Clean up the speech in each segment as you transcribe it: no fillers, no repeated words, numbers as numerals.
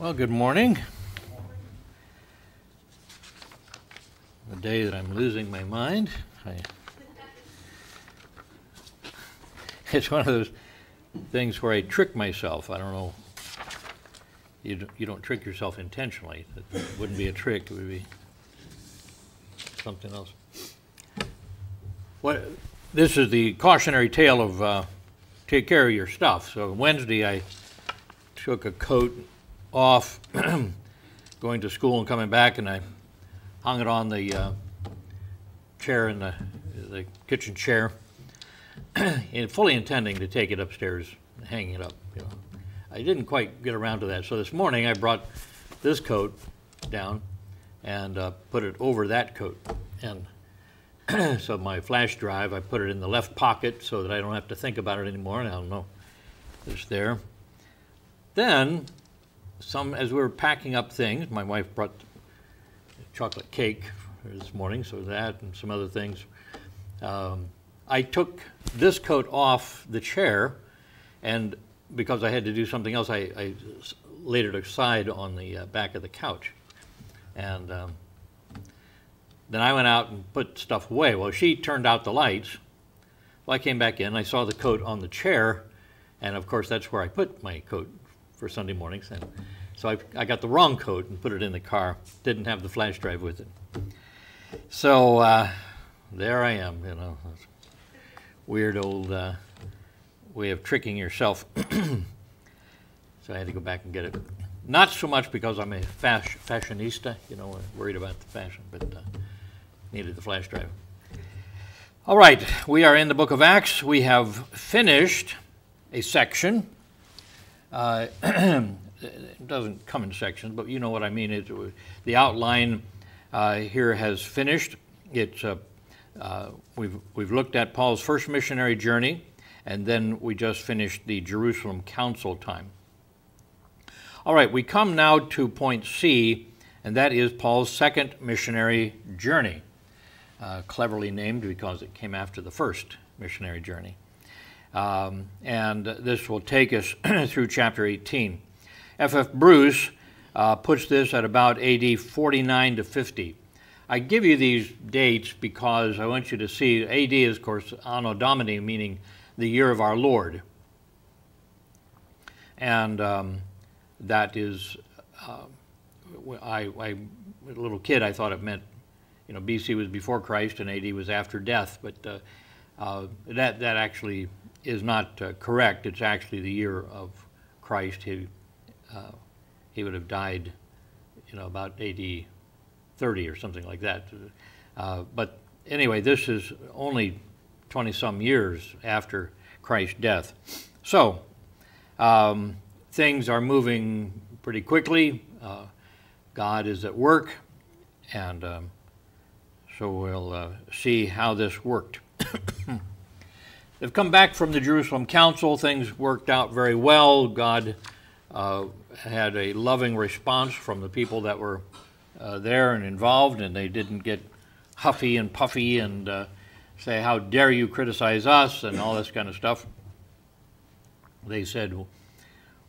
Well, good morning. The day that I'm losing my mind. It's one of those things where I trick myself. I don't know. You don't trick yourself intentionally. It wouldn't be a trick. It would be something else. This is the cautionary tale of take care of your stuff. So Wednesday I took a coat off going to school and coming back, and I hung it on the chair in the kitchen chair, and fully intending to take it upstairs and hang it up. You know, I didn't quite get around to that. So this morning I brought this coat down and put it over that coat, and so my flash drive, I put it in the left pocket so that I don't have to think about it anymore, and I don't know it's there. Then as we were packing up things, my wife brought chocolate cake this morning, so that and some other things. I took this coat off the chair, and because I had to do something else, I laid it aside on the back of the couch. And then I went out and put stuff away. Well, she turned out the lights. Well, I came back in, I saw the coat on the chair, and of course that's where I put my coat for Sunday mornings. And so I got the wrong coat and put it in the car. Didn't have the flash drive with it. So there I am, you know, weird old way of tricking yourself. So I had to go back and get it. Not so much because I'm a fashionista, you know, worried about the fashion, but needed the flash drive. All right, we are in the book of Acts. We have finished a section. It doesn't come in sections, but you know what I mean. The outline here has finished. We've looked at Paul's first missionary journey, and then we just finished the Jerusalem Council time. All right, we come now to point C, and that is Paul's second missionary journey, cleverly named because it came after the first missionary journey. And this will take us through chapter 18. F.F. Bruce puts this at about AD 49 to 50. I give you these dates because I want you to see AD is, of course, Anno Domini, meaning the year of our Lord. And that is, a little kid, I thought it meant, you know, BC was before Christ and AD was after death, but that actually is not correct. It's actually the year of Christ. He would have died, you know, about AD 30 or something like that. But anyway, this is only 20-some years after Christ's death. So things are moving pretty quickly. God is at work, and so we'll see how this worked. They've come back from the Jerusalem Council. Things worked out very well. God had a loving response from the people that were there and involved, and they didn't get huffy and puffy and say, how dare you criticize us, and all this kind of stuff. They said,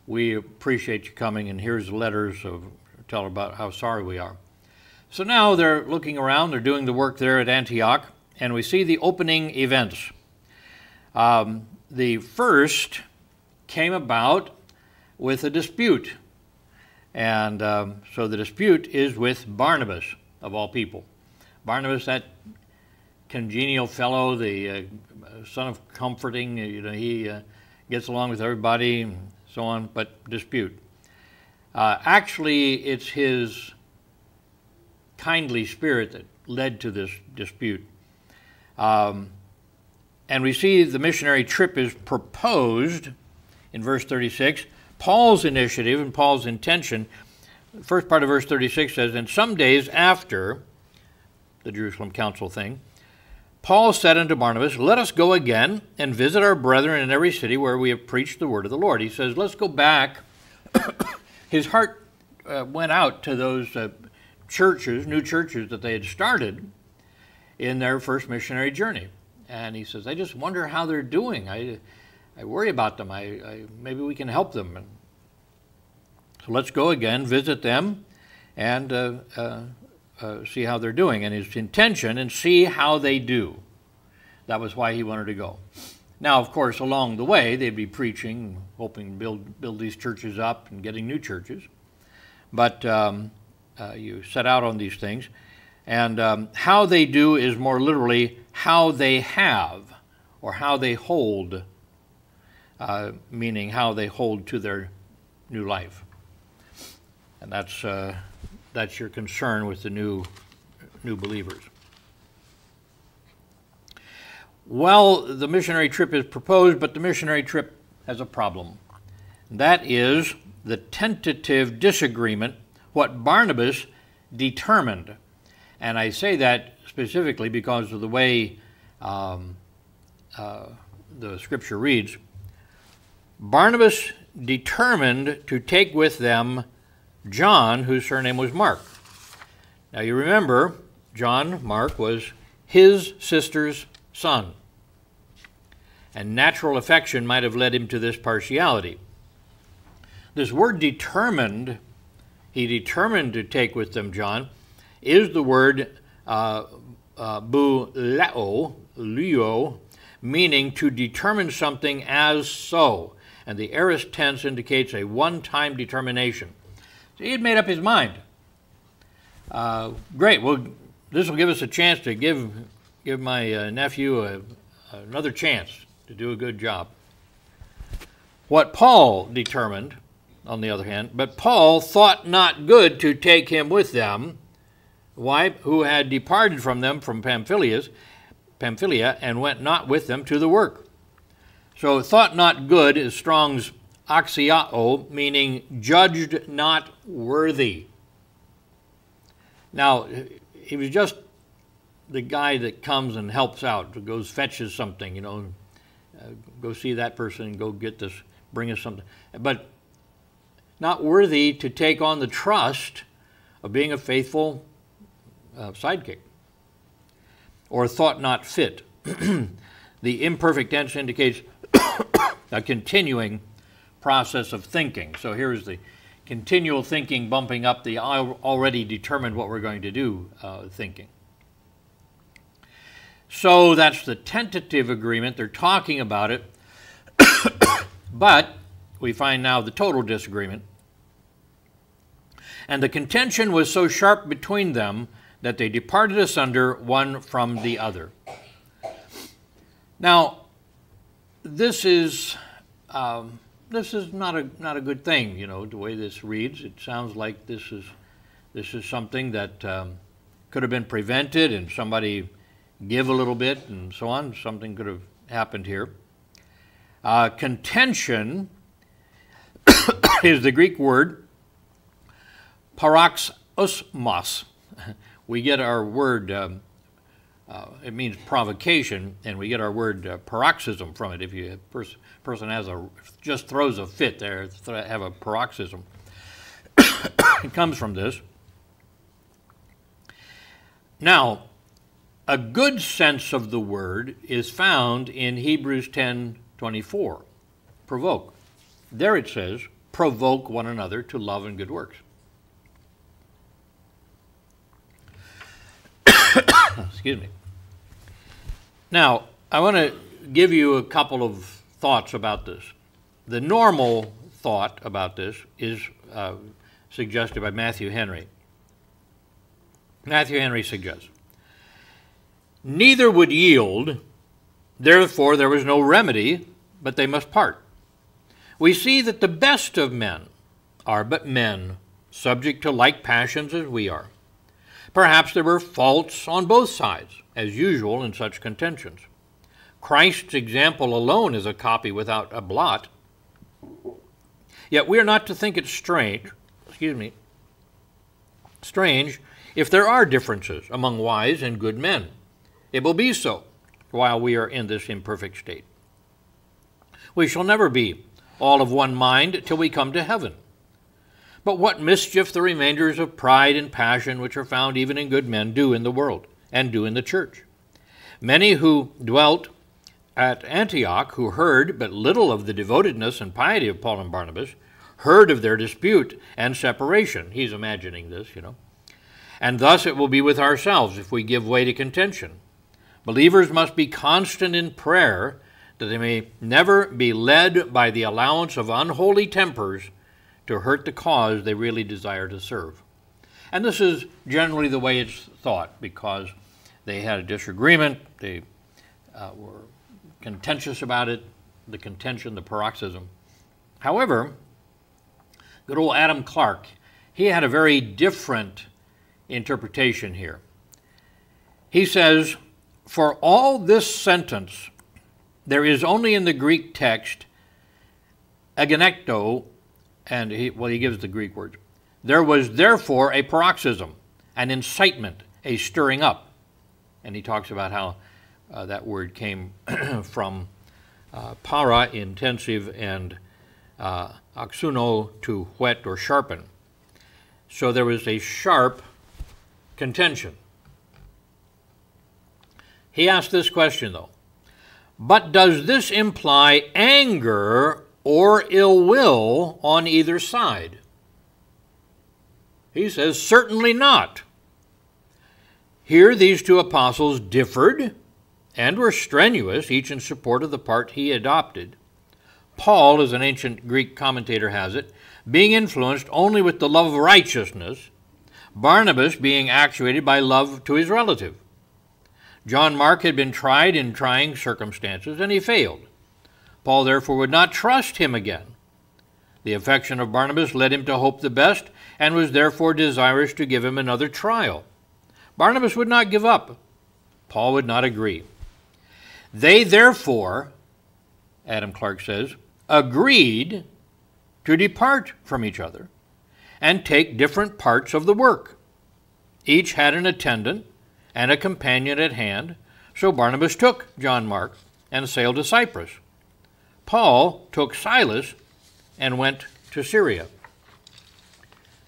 we appreciate you coming, and here's letters of tell about how sorry we are. So now they're looking around, they're doing the work there at Antioch, and we see the opening events. The first came about with a dispute, and so the dispute is with Barnabas, of all people. Barnabas, that congenial fellow, the son of comforting, you know, he gets along with everybody and so on, but dispute. Actually, it's his kindly spirit that led to this dispute. And we see the missionary trip is proposed in verse 36. Paul's initiative and Paul's intention, the first part of verse 36 says, and some days after the Jerusalem Council thing, Paul said unto Barnabas, let us go again and visit our brethren in every city where we have preached the word of the Lord. He says, let's go back. His heart went out to those churches, new churches that they had started in their first missionary journey. And he says, I just wonder how they're doing. I worry about them. Maybe we can help them. And So let's go again, visit them, and see how they're doing. And his intention, and see how they do. That was why he wanted to go. Now, of course, along the way, they'd be preaching, hoping to build these churches up and getting new churches. But you set out on these things. And how they do is more literally how they have, or how they hold, meaning how they hold to their new life. And that's your concern with the new believers. Well, the missionary trip is proposed, but the missionary trip has a problem. That is the tentative disagreement, what Barnabas determined. And I say that specifically because of the way the scripture reads. Barnabas determined to take with them John, whose surname was Mark. Now you remember, Mark was his sister's son. And natural affection might have led him to this partiality. This word determined, he determined to take with them John, is the word leo, meaning to determine something as so. And the aorist tense indicates a one-time determination. So he had made up his mind. Great, well, this will give us a chance to give my nephew another chance to do a good job. What Paul determined, on the other hand, but Paul thought not good to take him with them, who had departed from them from Pamphylia, and went not with them to the work. So thought not good is Strong's axiao, meaning judged not worthy. Now, he was just the guy that comes and helps out, goes fetches something, go see that person, go get this, bring us something. But not worthy to take on the trust of being a faithful sidekick. Or thought not fit. The imperfect tense indicates a continuing process of thinking. So here's the continual thinking bumping up the already determined what we're going to do thinking. So that's the tentative agreement. They're talking about it. But we find now the total disagreement. And the contention was so sharp between them that they departed asunder one from the other. Now, this is not a good thing, the way this reads. It sounds like this is something that could have been prevented, and somebody give a little bit and so on. Something could have happened here. Contention is the Greek word paroxysmos. We get our word, it means provocation, and we get our word paroxysm from it. If a person just throws a fit there, have a paroxysm. It comes from this. Now, a good sense of the word is found in Hebrews 10:24, provoke. There it says, provoke one another to love and good works. Excuse me. Now, I want to give you a couple of thoughts about this. The normal thought about this is suggested by Matthew Henry. Matthew Henry suggests, neither would yield, therefore there was no remedy, but they must part. We see that the best of men are but men, subject to like passions as we are. Perhaps there were faults on both sides, as usual in such contentions. Christ's example alone is a copy without a blot. Yet we are not to think it strange if there are differences among wise and good men. It will be so while we are in this imperfect state. We shall never be all of one mind till we come to heaven. But what mischief the remainders of pride and passion which are found even in good men do in the world, and do in the church. Many who dwelt at Antioch, who heard but little of the devotedness and piety of Paul and Barnabas, heard of their dispute and separation. He's imagining this, And thus it will be with ourselves if we give way to contention. Believers must be constant in prayer that they may never be led by the allowance of unholy tempers to hurt the cause they really desire to serve. And this is generally the way it's thought, because they had a disagreement, they were contentious about it, the contention, the paroxysm. However, good old Adam Clarke, he had a very different interpretation here. He says, for all this sentence, there is only in the Greek text agonekto, and he gives the Greek words. There was therefore a paroxysm, an incitement, a stirring up. And he talks about how that word came from para, intensive, and axuno, to whet or sharpen. So there was a sharp contention. He asked this question, though. But does this imply anger or ill will on either side? He says, certainly not. Here these two apostles differed and were strenuous, each in support of the part he adopted. Paul, as an ancient Greek commentator has it, being influenced only with the love of righteousness, Barnabas being actuated by love to his relative. John Mark had been tried in trying circumstances, and he failed. Paul therefore would not trust him again. The affection of Barnabas led him to hope the best, and was therefore desirous to give him another trial. Barnabas would not give up. Paul would not agree. They therefore, Adam Clarke says, agreed to depart from each other and take different parts of the work. Each had an attendant and a companion at hand, so Barnabas took John Mark and sailed to Cyprus. Paul took Silas and went to Syria.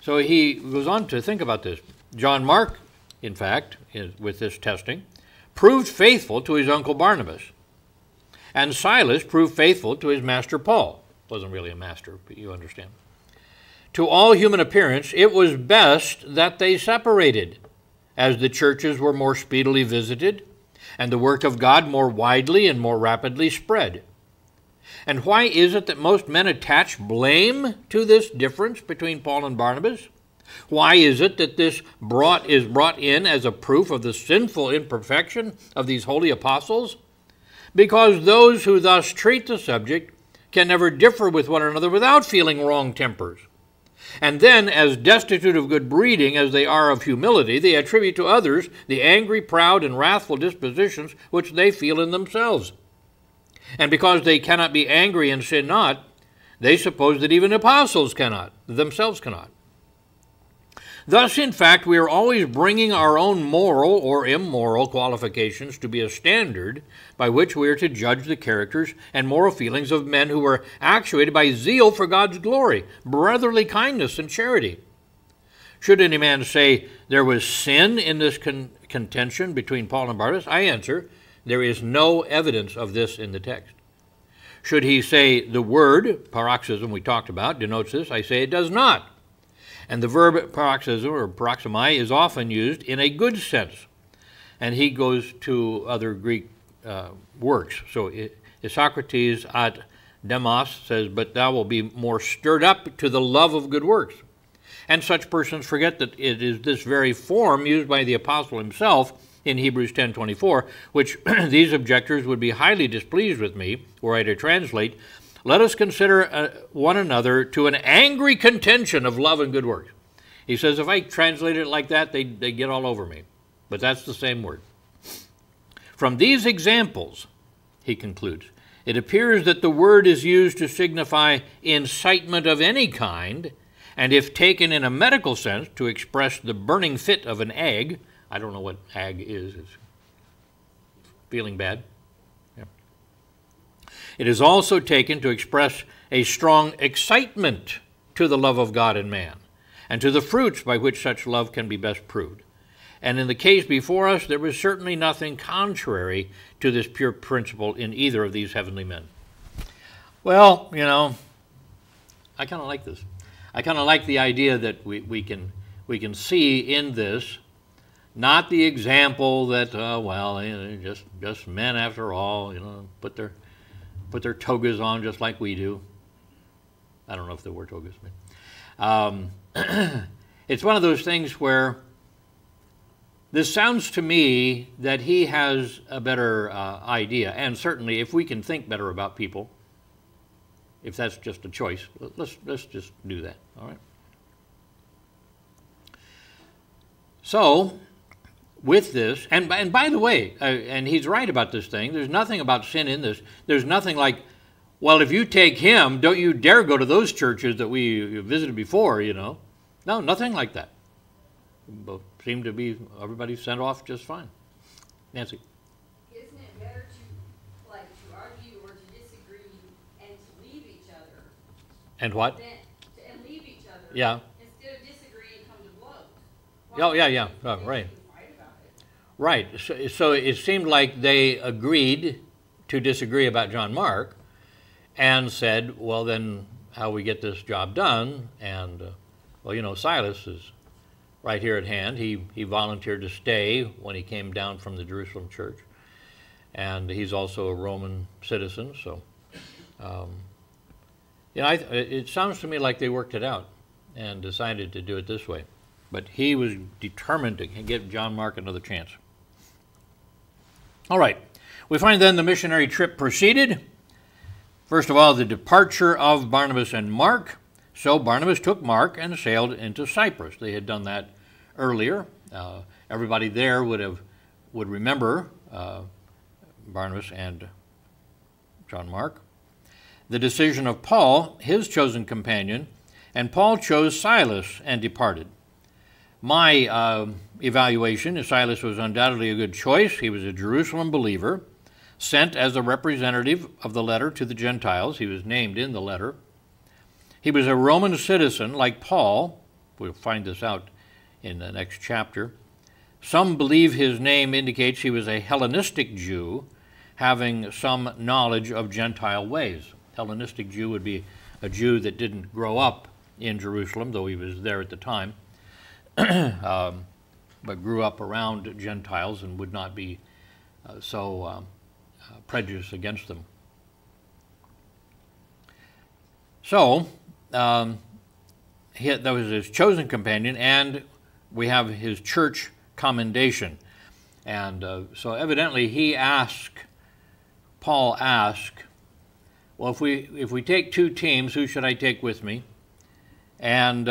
So he goes on to think about this. John Mark, in fact, with this testing, proved faithful to his uncle Barnabas. And Silas proved faithful to his master Paul. Wasn't really a master, but you understand. To all human appearance, it was best that they separated, as the churches were more speedily visited, and the work of God more widely and more rapidly spread. And why is it that most men attach blame to this difference between Paul and Barnabas? Why is it that this is brought in as a proof of the sinful imperfection of these holy apostles? Because those who thus treat the subject can never differ with one another without feeling wrong tempers. And then, as destitute of good breeding as they are of humility, they attribute to others the angry, proud, and wrathful dispositions which they feel in themselves. And because they cannot be angry and sin not, they suppose that even apostles themselves cannot. Thus, in fact, we are always bringing our own moral or immoral qualifications to be a standard by which we are to judge the characters and moral feelings of men who are actuated by zeal for God's glory, brotherly kindness, and charity. Should any man say there was sin in this contention between Paul and Barnabas, I answer, there is no evidence of this in the text. Should he say the word, paroxysm we talked about, denotes this, I say it does not. And the verb paroxysm or paroxymai is often used in a good sense. And he goes to other Greek works. So Isocrates at Demos says, but thou will be more stirred up to the love of good works. And such persons forget that it is this very form used by the apostle himself in Hebrews 10:24, which these objectors would be highly displeased with me, were I to translate, let us consider one another to an angry contention of love and good works. He says if I translate it like that, they get all over me. But that's the same word. From these examples, he concludes, it appears that the word is used to signify incitement of any kind, and if taken in a medical sense to express the burning fit of an egg, I don't know what ag is. It's feeling bad. Yeah. It is also taken to express a strong excitement to the love of God and man, and to the fruits by which such love can be best proved. And in the case before us, there was certainly nothing contrary to this pure principle in either of these heavenly men. Well, I kind of like this. I kind of like the idea that we can see in this not the example that well, you know, just men after all, you know, put their togas on just like we do. I don't know if they were togas, but it's one of those things where this sounds to me that he has a better idea, and certainly if we can think better about people, if that's just a choice, let's just do that. All right. So, with this, and by the way, and he's right about this thing, there's nothing about sin in this. There's nothing like, well, if you take him, don't you dare go to those churches that we visited before, you know. No, nothing like that. Both seem to be, everybody sent off just fine. Nancy? Isn't it better to argue or to disagree and to leave each other? And what? And leave each other. Yeah. Instead of disagree and come to blows. Oh, yeah. Oh, right. Right. So it seemed like they agreed to disagree about John Mark and said, well, then how we get this job done? And, well, you know, Silas is right here at hand. He volunteered to stay when he came down from the Jerusalem church. And he's also a Roman citizen. So, you know, it sounds to me like they worked it out and decided to do it this way. But he was determined to give John Mark another chance. All right. We find then the missionary trip proceeded. First of all, the departure of Barnabas and Mark. So Barnabas took Mark and sailed into Cyprus. They had done that earlier. Everybody there would remember Barnabas and John Mark. The decision of Paul, his chosen companion, and Paul chose Silas and departed. My evaluation is Silas was undoubtedly a good choice. He was a Jerusalem believer, sent as a representative of the letter to the Gentiles. He was named in the letter. He was a Roman citizen like Paul. We'll find this out in the next chapter. Some believe his name indicates he was a Hellenistic Jew, having some knowledge of Gentile ways. Hellenistic Jew would be a Jew that didn't grow up in Jerusalem, though he was there at the time, but grew up around Gentiles and would not be so prejudiced against them. So, that was his chosen companion, and we have his church commendation. And so evidently Paul asked, well, if we take two teams, who should I take with me? And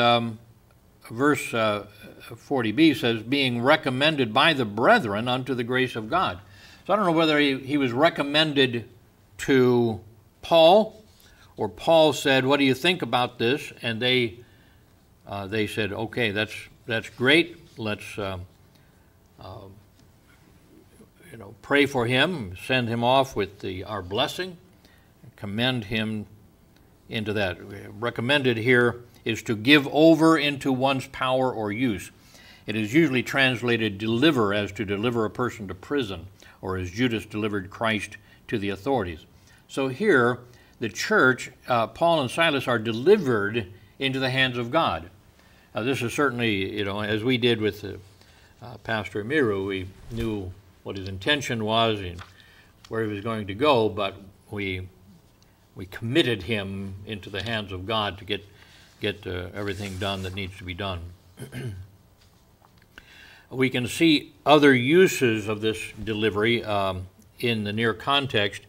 verse 40b says, being recommended by the brethren unto the grace of God. So I don't know whether he was recommended to Paul, or Paul said, what do you think about this? And they said, okay, that's great. Let's pray for him, send him off with our blessing, commend him into that. Recommended here is to give over into one's power or use. It is usually translated deliver, as to deliver a person to prison, or as Judas delivered Christ to the authorities. So here, the church, Paul and Silas, are delivered into the hands of God. This is certainly, as we did with Pastor Miru, we knew what his intention was and where he was going to go, but we committed him into the hands of God to get everything done that needs to be done. We can see other uses of this delivery in the near context.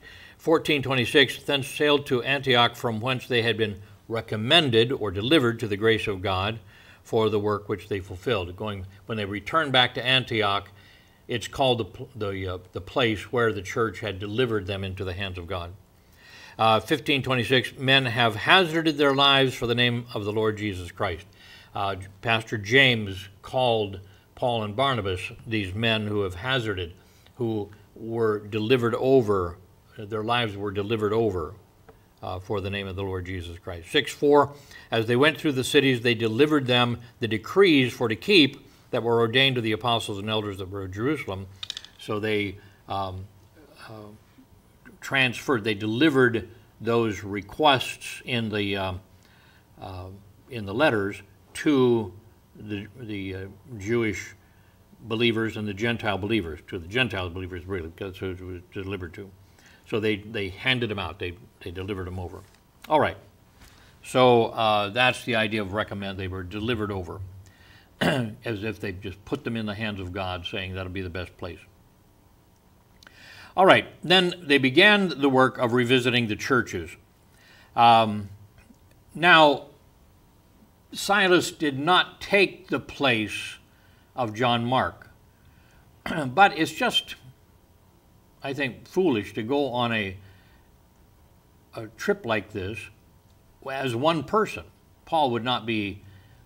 14:26, then sailed to Antioch, from whence they had been recommended or delivered to the grace of God for the work which they fulfilled. When they returned back to Antioch, it's called the place where the church had delivered them into the hands of God. 15:26, men have hazarded their lives for the name of the Lord Jesus Christ. Pastor James called Paul and Barnabas these men who have hazarded, who were delivered over, their lives were delivered over for the name of the Lord Jesus Christ. 6:4, as they went through the cities, they delivered them the decrees for to keep that were ordained to the apostles and elders that were at Jerusalem. So they they delivered those requests in the in the letters to the Jewish believers and the Gentile believers, to the Gentile believers really, because it was delivered to. So they handed them out, they delivered them over. All right, so that's the idea of recommend. They were delivered over, as if they just put them in the hands of God, saying that'll be the best place. All right, then they began the work of revisiting the churches. Now, Silas did not take the place of John Mark, but it's just, I think, foolish to go on a trip like this as one person. Paul would not be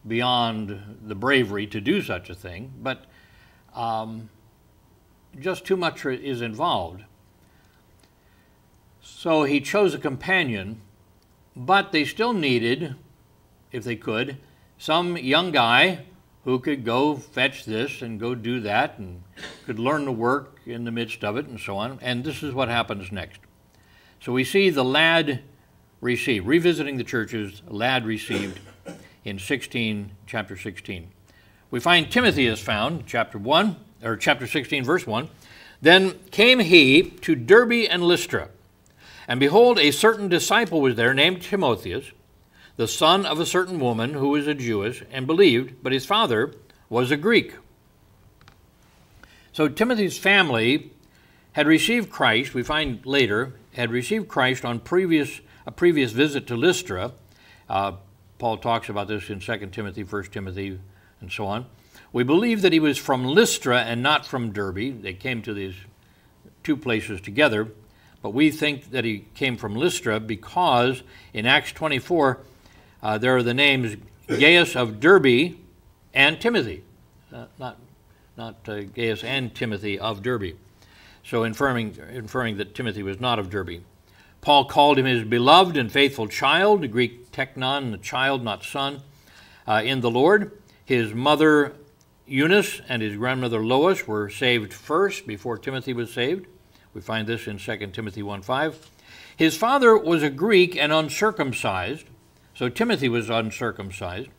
beyond the bravery to do such a thing, but just too much is involved. So he chose a companion, but they still needed, if they could, some young guy who could go fetch this and go do that and could learn the work in the midst of it and so on. And this is what happens next. So we see the lad received, revisiting the churches, a lad received in chapter 16. We find Timothy is found, chapter 16, verse 1. Then came he to Derbe and Lystra, and behold, a certain disciple was there named Timotheus, the son of a certain woman who was a Jewess and believed, but his father was a Greek. So Timothy's family had received Christ, we find later, had received Christ on a previous visit to Lystra. Paul talks about this in 2 Timothy, 1 Timothy, and so on. We believe that he was from Lystra and not from Derbe. They came to these two places together, but we think that he came from Lystra because in Acts 24, there are the names Gaius of Derbe and Timothy, not Gaius and Timothy of Derbe. So inferring that Timothy was not of Derbe. Paul called him his beloved and faithful child, the Greek teknon, the child, not son, in the Lord. His mother Eunice and his grandmother Lois were saved first before Timothy was saved. We find this in 2 Timothy 1:5. His father was a Greek and uncircumcised, so Timothy was uncircumcised.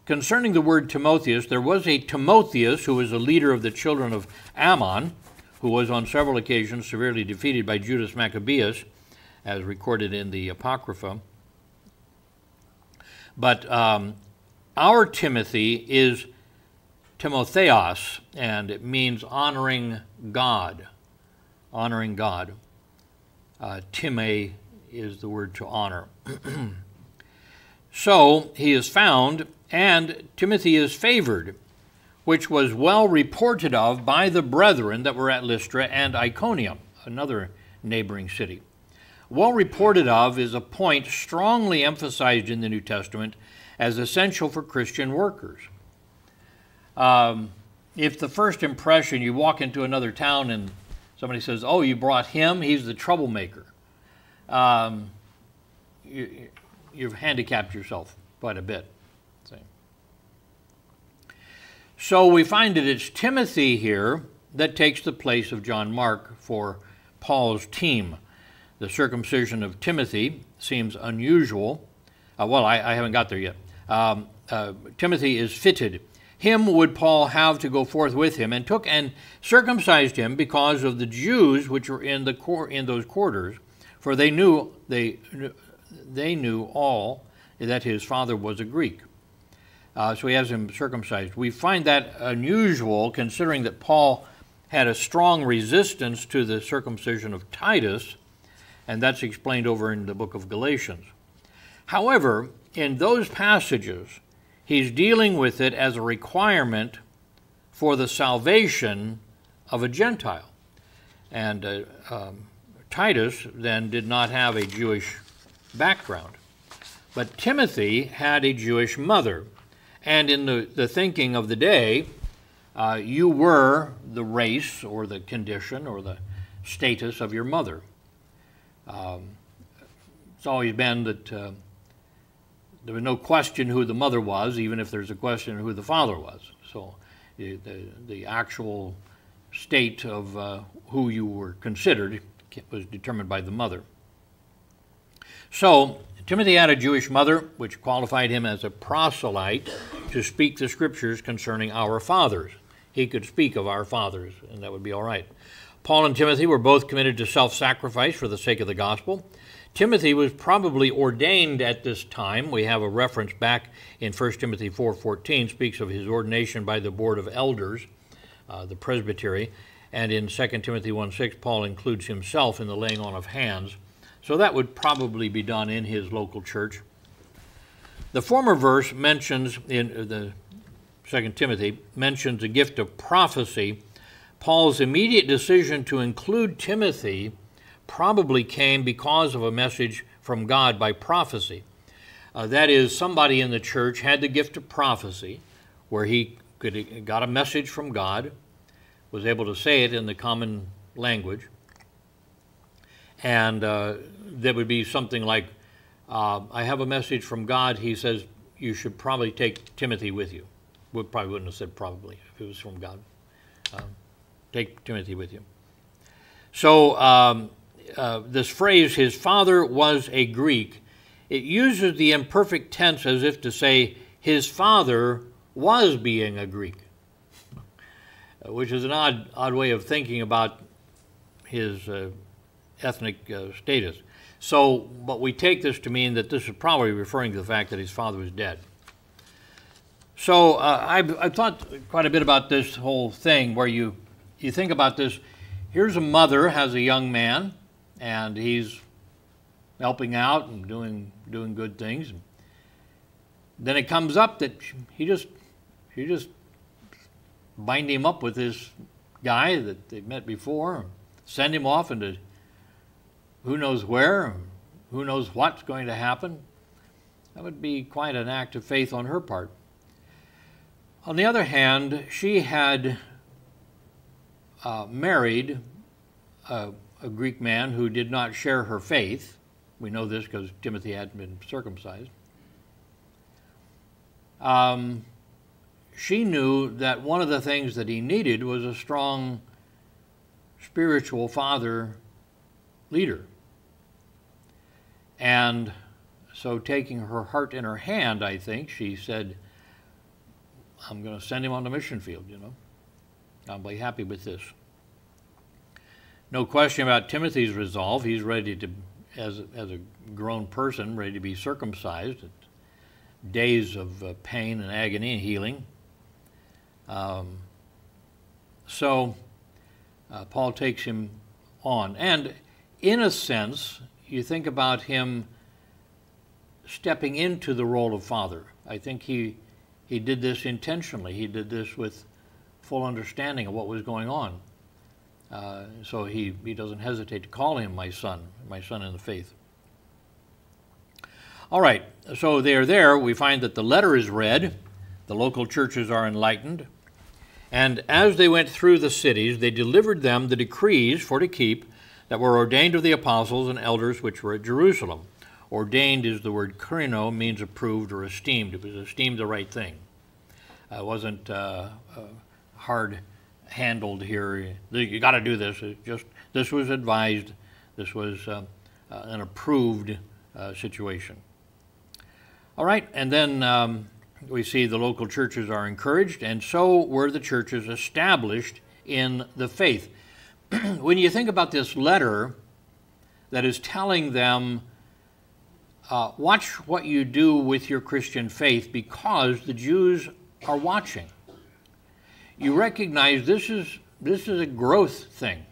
Concerning the word Timotheus, there was a Timotheus who was a leader of the children of Ammon, who was on several occasions severely defeated by Judas Maccabeus, as recorded in the Apocrypha. But our Timothy is Timotheos, and it means honoring God. Honoring God. Time is the word to honor. So he is found, and Timothy is favored, which was well reported of by the brethren that were at Lystra and Iconium, another neighboring city. Well reported of is a point strongly emphasized in the New Testament as essential for Christian workers. If the first impression, you walk into another town and somebody says, oh, you brought him, he's the troublemaker, you've handicapped yourself quite a bit. So we find that it's Timothy here that takes the place of John Mark for Paul's team. The circumcision of Timothy seems unusual. I haven't got there yet. Timothy is fitted. Him would Paul have to go forth with him, and took and circumcised him because of the Jews which were in those quarters, for they knew all that his father was a Greek. So he has him circumcised. We find that unusual, considering that Paul had a strong resistance to the circumcision of Titus, and that's explained over in the book of Galatians. However, in those passages, he's dealing with it as a requirement for the salvation of a Gentile. And Titus then did not have a Jewish background. But Timothy had a Jewish mother. And in the thinking of the day, you were the race or the condition or the status of your mother. It's always been that there was no question who the mother was, even if there's a question of who the father was. So the actual state of who you were considered was determined by the mother. So Timothy had a Jewish mother, which qualified him as a proselyte to speak the scriptures concerning our fathers. He could speak of our fathers, and that would be all right. Paul and Timothy were both committed to self-sacrifice for the sake of the gospel. Timothy was probably ordained at this time. We have a reference back in 1 Timothy 4:14, speaks of his ordination by the board of elders, the presbytery, and in 2 Timothy 1:6, Paul includes himself in the laying on of hands. So that would probably be done in his local church. The former verse mentions, in the 2 Timothy, mentions the gift of prophecy. Paul's immediate decision to include Timothy probably came because of a message from God by prophecy. That is, somebody in the church had the gift of prophecy, where he got a message from God, was able to say it in the common language, and that would be something like, I have a message from God. He says, you should probably take Timothy with you. We probably wouldn't have said probably if it was from God. Take Timothy with you. So this phrase, his father was a Greek, it uses the imperfect tense as if to say his father was being a Greek, which is an odd way of thinking about his ethnic status. So, but we take this to mean that this is probably referring to the fact that his father was dead. So I've thought quite a bit about this whole thing where you think about this. Here's a mother has a young man, and he's helping out and doing good things. Then it comes up that she just bind him up with this guy that they met before, send him off into who knows where, who knows what's going to happen. That would be quite an act of faith on her part. On the other hand, she had married a Greek man who did not share her faith. We know this because Timothy hadn't been circumcised. She knew that one of the things that he needed was a strong spiritual father leader. And so taking her heart in her hand, I think, she said, I'm going to send him on the mission field, I'll be happy with this. No question about Timothy's resolve. He's ready to, as a grown person, ready to be circumcised at days of pain and agony and healing. So Paul takes him on. And in a sense, you think about him stepping into the role of father. I think he did this intentionally. He did this with full understanding of what was going on. So he doesn't hesitate to call him my son in the faith. All right, so they are there. We find that the letter is read. The local churches are enlightened. And as they went through the cities, they delivered them the decrees for to keep that were ordained of the apostles and elders which were at Jerusalem. Ordained is the word krino, means approved or esteemed. It was esteemed the right thing. It wasn't hard-handled here. You got to do this. This was advised. This was an approved situation. All right, and then we see the local churches are encouraged, and so were the churches established in the faith. When you think about this letter that is telling them, watch what you do with your Christian faith because the Jews are watching, you recognize this is a growth thing.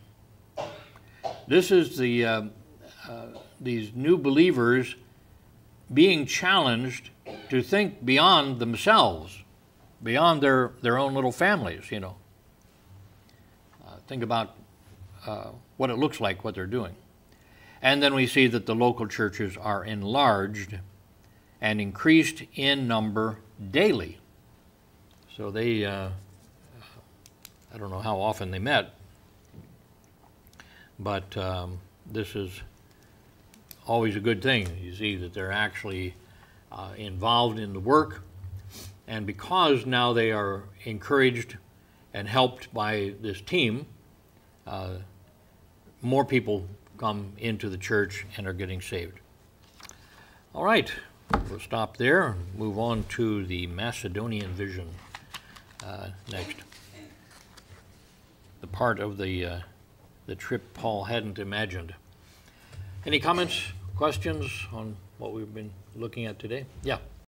This is these new believers being challenged to think beyond themselves, beyond their own little families, Think about what it looks like, what they're doing. And then we see that the local churches are enlarged and increased in number daily. So they, I don't know how often they met, but this is always a good thing. You see that they're actually involved in the work, and because now they are encouraged and helped by this team, more people come into the church and are getting saved. All right, we'll stop there and move on to the Macedonian vision next. The part of the trip Paul hadn't imagined. Any comments, questions on what we've been looking at today? Yeah.